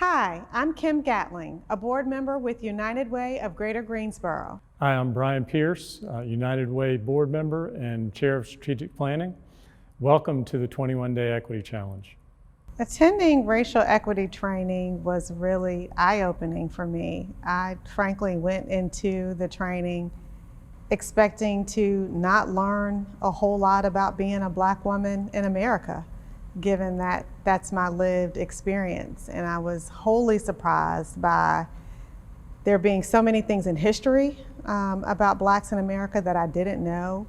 Hi, I'm Kim Gatling, a board member with United Way of Greater Greensboro. Hi, I'm Brian Pierce, United Way board member and chair of strategic planning. Welcome to the 21-Day Equity Challenge. Attending racial equity training was really eye-opening for me. I frankly went into the training expecting to not learn a whole lot about being a Black woman in America, given that that's my lived experience. And I was wholly surprised by there being so many things in history about Blacks in America that I didn't know,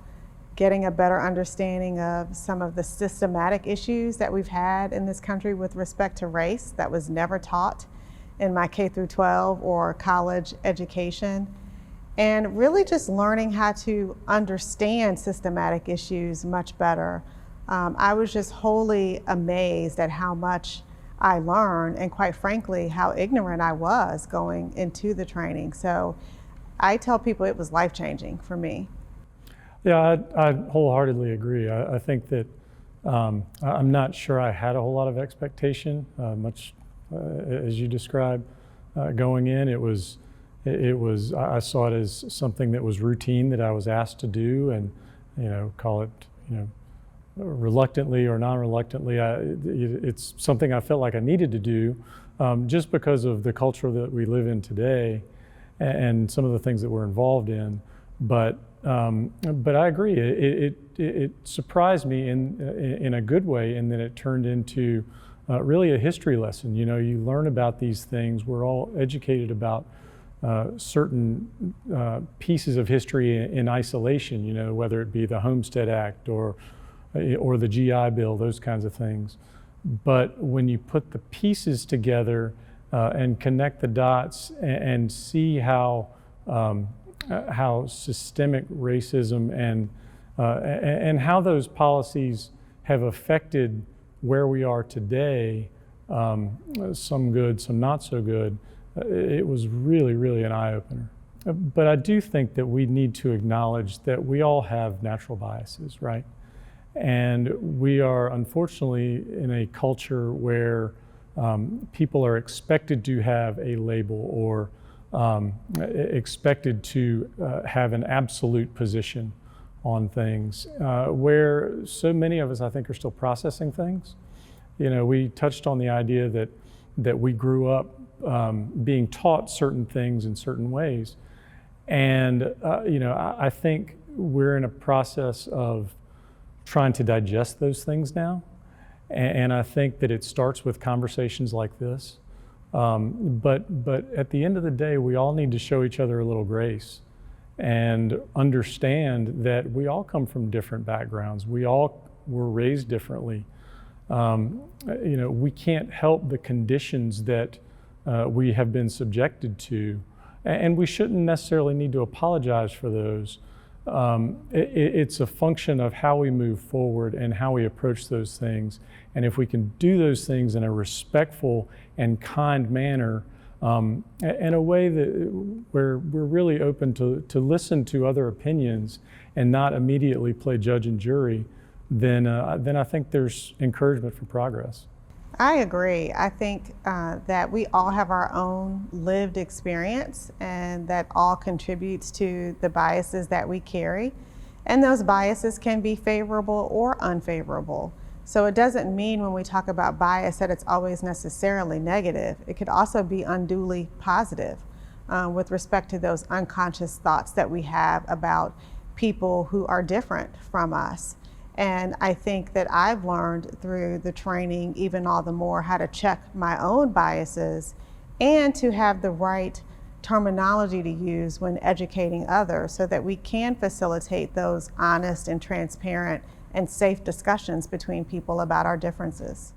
getting a better understanding of some of the systematic issues that we've had in this country with respect to race that was never taught in my K through 12 or college education. And really just learning how to understand systematic issues much better. I was just wholly amazed at how much I learned and, quite frankly, how ignorant I was going into the training. So I tell people it was life-changing for me. Yeah, I wholeheartedly agree. I think that I'm not sure I had a whole lot of expectation, much as you described going in. I saw it as something that was routine that I was asked to do, and call it reluctantly or non-reluctantly. It's something I felt like I needed to do, just because of the culture that we live in today, and some of the things that we're involved in. But I agree. It surprised me in a good way, in that it turned into really a history lesson. You learn about these things. We're all educated about certain pieces of history in isolation. Whether it be the Homestead Act or the GI Bill, those kinds of things. But when you put the pieces together and connect the dots and see how systemic racism and how those policies have affected where we are today, some good, some not so good, it was really, really an eye-opener. But I do think that we need to acknowledge that we all have natural biases, right? And we are unfortunately in a culture where people are expected to have a label, or expected to have an absolute position on things, where so many of us, I think, are still processing things. We touched on the idea that we grew up being taught certain things in certain ways. And I think we're in a process of trying to digest those things now. And I think that it starts with conversations like this. But at the end of the day, we all need to show each other a little grace and understand that we all come from different backgrounds. We all were raised differently. We can't help the conditions that we have been subjected to, and we shouldn't necessarily need to apologize for those. It's a function of how we move forward and how we approach those things. And if we can do those things in a respectful and kind manner, in a way where we're really open to listen to other opinions and not immediately play judge and jury, then I think there's encouragement for progress. I agree. I think that we all have our own lived experience, and that all contributes to the biases that we carry. And those biases can be favorable or unfavorable. So it doesn't mean when we talk about bias that it's always necessarily negative. It could also be unduly positive with respect to those unconscious thoughts that we have about people who are different from us. And I think that I've learned through the training even all the more how to check my own biases and to have the right terminology to use when educating others, so that we can facilitate those honest and transparent and safe discussions between people about our differences.